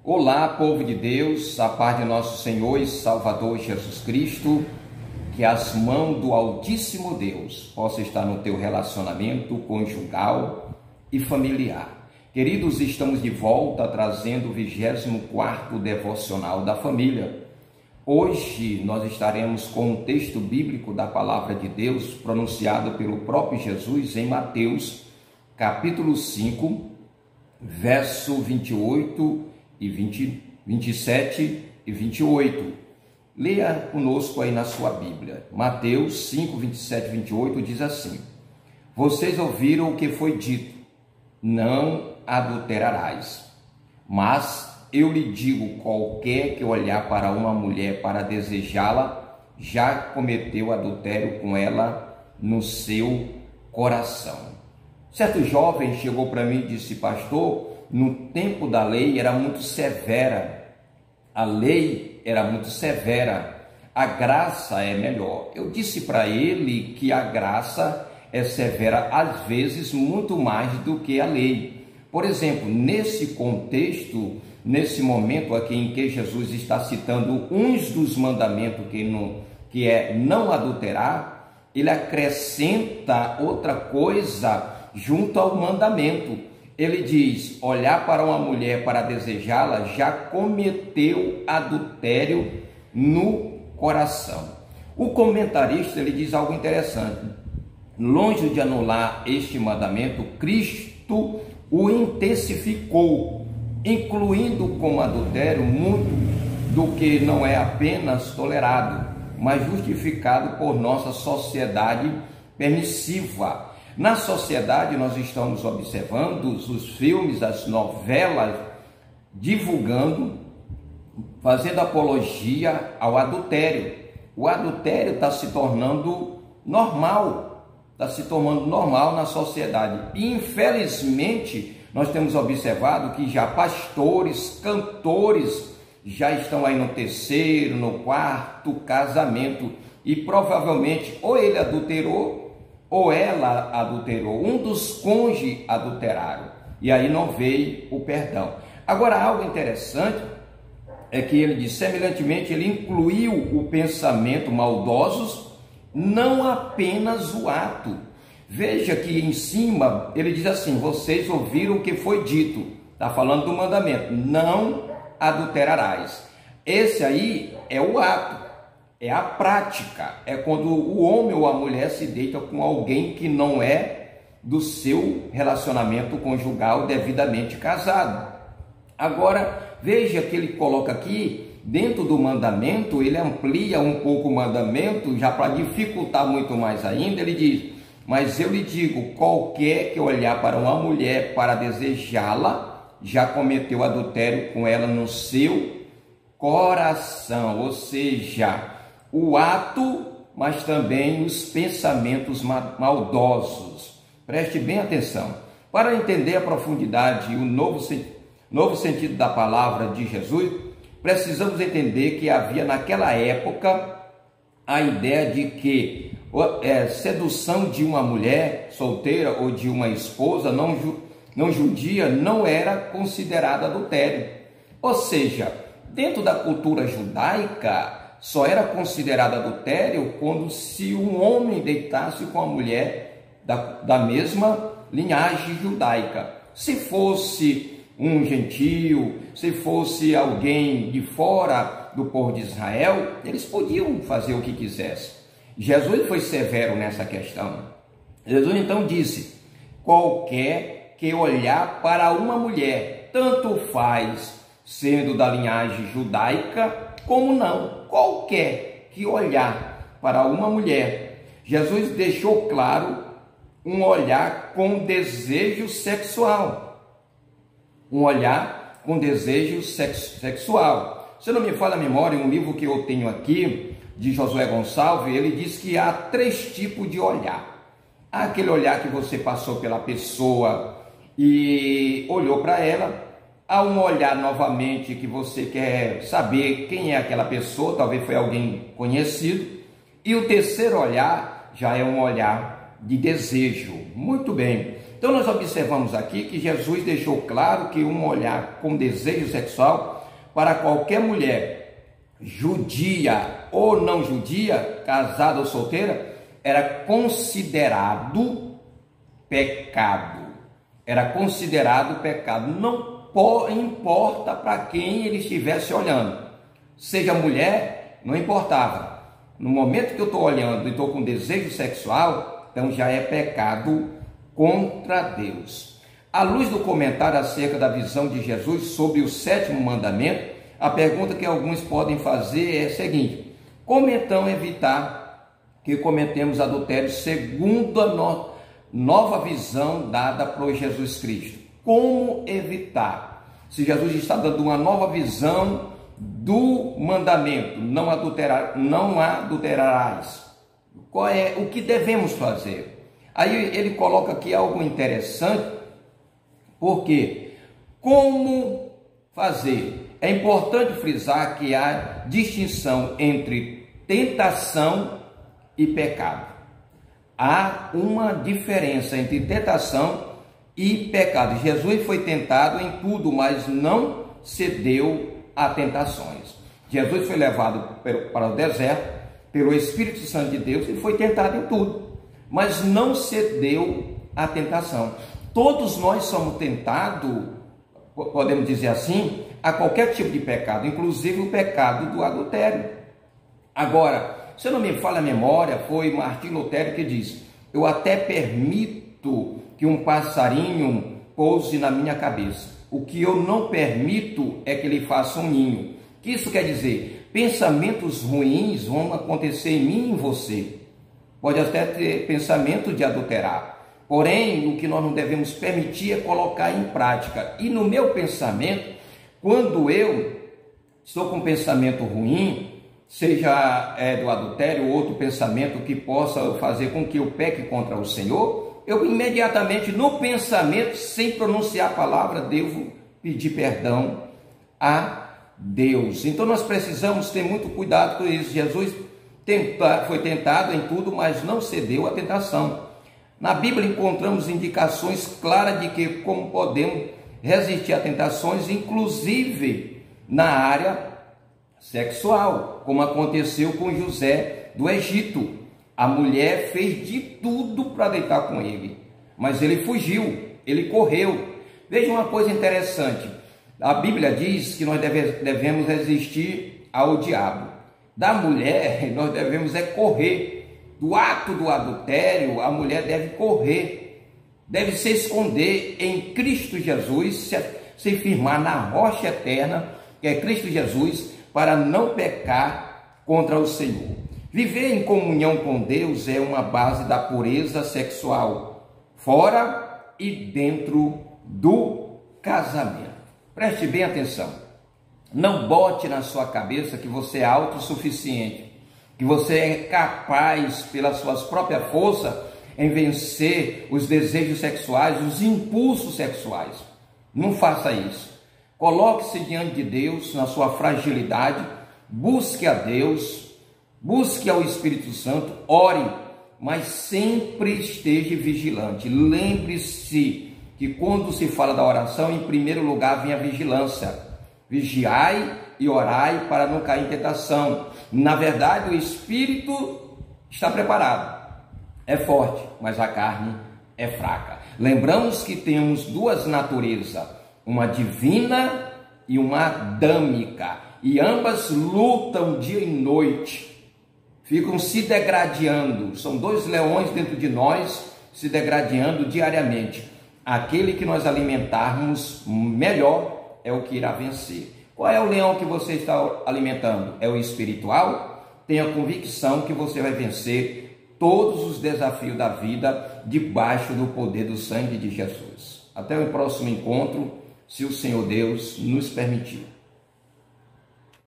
Olá, povo de Deus, a paz de nosso Senhor e Salvador Jesus Cristo, que as mãos do Altíssimo Deus possam estar no teu relacionamento conjugal e familiar. Queridos, estamos de volta trazendo o 24º Devocional da Família. Hoje nós estaremos com um texto bíblico da Palavra de Deus pronunciado pelo próprio Jesus em Mateus, capítulo 5, verso 28 e 27 e 28. Leia conosco aí na sua Bíblia. Mateus 5, 27 e 28 diz assim: Vocês ouviram o que foi dito, não adulterarás. Mas eu lhe digo, qualquer que olhar para uma mulher para desejá-la, já cometeu adultério com ela no seu coração. Certo jovem chegou para mim e disse: Pastor, no tempo da lei era muito severa, a lei era muito severa, a graça é melhor. Eu disse para ele que a graça é severa, às vezes, muito mais do que a lei. Por exemplo, nesse contexto, nesse momento aqui em que Jesus está citando uns dos mandamentos que é não adulterar, ele acrescenta outra coisa junto ao mandamento. Ele diz: olhar para uma mulher para desejá-la, já cometeu adultério no coração. O comentarista ele diz algo interessante. Longe de anular este mandamento, Cristo o intensificou, incluindo como adultério muito do que não é apenas tolerado, mas justificado por nossa sociedade permissiva. Na sociedade, nós estamos observando os filmes, as novelas, divulgando, fazendo apologia ao adultério. O adultério está se tornando normal, na sociedade. E, infelizmente, nós temos observado que já pastores, cantores, já estão aí no terceiro, no quarto casamento. E provavelmente, ou ele adulterou, ou ela adulterou, um dos cônjuges adulteraram, e aí não veio o perdão. Agora, algo interessante é que ele diz, semelhantemente, ele incluiu o pensamento maldosos, não apenas o ato. Veja que em cima ele diz assim: vocês ouviram o que foi dito, está falando do mandamento, não adulterarás. Esse aí é o ato. É a prática, é quando o homem ou a mulher se deita com alguém que não é do seu relacionamento conjugal devidamente casado. Agora, veja que ele coloca aqui, dentro do mandamento, ele amplia um pouco o mandamento, já para dificultar muito mais ainda, ele diz: mas eu lhe digo, qualquer que olhar para uma mulher para desejá-la, já cometeu adultério com ela no seu coração, ou seja, o ato, mas também os pensamentos maldosos. Preste bem atenção. Para entender a profundidade e o novo sentido da palavra de Jesus, precisamos entender que havia naquela época a ideia de que sedução de uma mulher solteira ou de uma esposa não judia não era considerada adultério. Ou seja, dentro da cultura judaica, só era considerado adultério quando se um homem deitasse com a mulher da mesma linhagem judaica. Se fosse um gentio, se fosse alguém de fora do povo de Israel, eles podiam fazer o que quisessem. Jesus foi severo nessa questão. Jesus então disse: qualquer que olhar para uma mulher, tanto faz sendo da linhagem judaica como não, qualquer que olhar para uma mulher. Jesus deixou claro um olhar com desejo sexual. Um olhar com desejo sexual. Se não me falha a memória, um livro que eu tenho aqui, de Josué Gonçalves, ele diz que há 3 tipos de olhar. Há aquele olhar que você passou pela pessoa e olhou para ela. Há um olhar novamente que você quer saber quem é aquela pessoa, talvez foi alguém conhecido. E o terceiro olhar já é um olhar de desejo. Muito bem. Então, Então nós observamos aqui que Jesus deixou claro que um olhar com desejo sexual para qualquer mulher, judia ou não judia, casada ou solteira, era considerado pecado. Era considerado pecado. Não importa para quem ele estivesse olhando. Seja mulher, não importava. No momento que eu estou olhando e estou com desejo sexual, então já é pecado contra Deus. À luz do comentário acerca da visão de Jesus sobre o 7º mandamento, a pergunta que alguns podem fazer é a seguinte: como então evitar que cometemos adultério segundo a nova visão dada por Jesus Cristo? Como evitar? Se Jesus está dando uma nova visão do mandamento, não adulterarás, qual é o que devemos fazer? Aí ele coloca aqui algo interessante, porque como fazer? É importante frisar que há distinção entre tentação e pecado. Há uma diferença entre tentação e pecado. Jesus foi tentado em tudo, mas não cedeu a tentações. Jesus foi levado para o deserto pelo Espírito Santo de Deus e foi tentado em tudo, mas não cedeu à tentação. Todos nós somos tentados, podemos dizer assim, a qualquer tipo de pecado, inclusive o pecado do adultério. Agora, se eu não me falha a memória, foi Martinho Lutero que diz: eu até permito que um passarinho pouse na minha cabeça. O que eu não permito é que ele faça um ninho. O que isso quer dizer? Pensamentos ruins vão acontecer em mim e em você. Pode até ter pensamento de adulterar. Porém, o que nós não devemos permitir é colocar em prática. E no meu pensamento, quando eu estou com um pensamento ruim, seja do adultério ou outro pensamento que possa fazer com que eu peque contra o Senhor, eu imediatamente no pensamento, sem pronunciar a palavra, devo pedir perdão a Deus. Então nós precisamos ter muito cuidado com isso. Jesus foi tentado em tudo, mas não cedeu à tentação. Na Bíblia encontramos indicações claras de que como podemos resistir a tentações, inclusive na área sexual, como aconteceu com José do Egito. A mulher fez de tudo para deitar com ele, mas ele fugiu, ele correu. Veja uma coisa interessante, a Bíblia diz que nós devemos resistir ao diabo. Da mulher, nós devemos correr. Do ato do adultério, a mulher deve correr, deve se esconder em Cristo Jesus, se firmar na rocha eterna, que é Cristo Jesus, para não pecar contra o Senhor. Viver em comunhão com Deus é uma base da pureza sexual, fora e dentro do casamento. Preste bem atenção. Não bote na sua cabeça que você é autossuficiente, que você é capaz, pelas suas próprias forças, em vencer os desejos sexuais, os impulsos sexuais. Não faça isso. Coloque-se diante de Deus na sua fragilidade, busque a Deus, busque ao Espírito Santo, ore, mas sempre esteja vigilante. Lembre-se que quando se fala da oração, em primeiro lugar vem a vigilância. Vigiai e orai para não cair em tentação. Na verdade, o espírito está preparado, é forte, mas a carne é fraca. Lembramos que temos duas naturezas, uma divina e uma adâmica, e ambas lutam dia e noite, ficam se degradando. São dois leões dentro de nós se degradando diariamente. Aquele que nós alimentarmos melhor é o que irá vencer. Qual é o leão que você está alimentando? É o espiritual? Tenha convicção que você vai vencer todos os desafios da vida debaixo do poder do sangue de Jesus. Até o próximo encontro, se o Senhor Deus nos permitir.